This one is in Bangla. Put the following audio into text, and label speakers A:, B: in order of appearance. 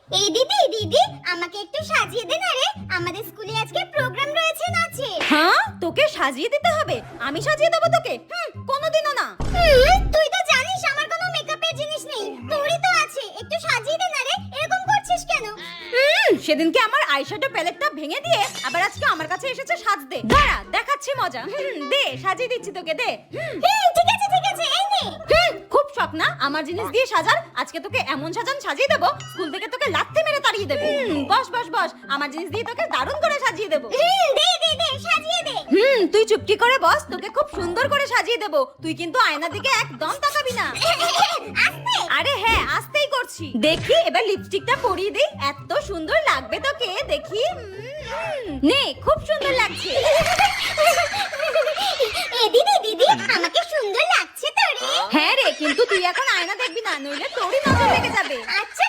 A: এই দিদি দিদি আমাকে একটু সাজিয়ে দে না রে, আমাদের স্কুলে আজকে প্রোগ্রাম রয়েছে নাচে।
B: হ্যাঁ, তোকে সাজিয়ে দিতে হবে? আমি সাজিয়ে দেবো তোকে? কোনোদিনও না।
A: তুই তো জানিস আমার কোনো মেকআপের জিনিস নেই, তোরই তো আছে, একটু সাজিয়ে দে না রে, এরকম করছিস কেন?
B: সেদিনকে আমার আইশ্যাডো প্যালেটটা ভেঙে দিয়ে আবার আজকে আমার কাছে এসেছে সাজতে। দাঁড়া, দেখাচ্ছি মজা। দে, সাজিয়ে দিচ্ছি তোকে, দে।
A: ঠিক আছে এই নে।
B: খুব শখ না আমার জিনিস দিয়ে সাজার? আজকে তোকে এমন সাজান সাজিয়ে দেবো, স্কুল থেকে তোকে লাথি মেরে তাড়িয়ে দেবে। বস বস বস, আমার জিনিস দিয়ে তোকে দারুণ করে সাজিয়ে দেবো।
A: দে সাজিয়ে দে।
B: তুই চুপটি করে বস, তোকে খুব সুন্দর করে সাজিয়ে দেবো। তুই কিন্তু আয়না দিকে একদম তাকাবি না।
A: আস্তে।
B: আরে হ্যাঁ, আস্তেই করছি। দেখি এবার লিপস্টিকটা পরিয়ে দেই, এত সুন্দর লাগবে তোকে, দেখি। নে, খুব সুন্দর লাগছে।
A: দিদি দিদি আমাকে সুন্দর লাগছে তো রে।
B: হ্যাঁ রে, কিন্তু তুই এখন আয়না দেখবি না, নইলে তোরই নজর লেগে যাবে।
A: আচ্ছা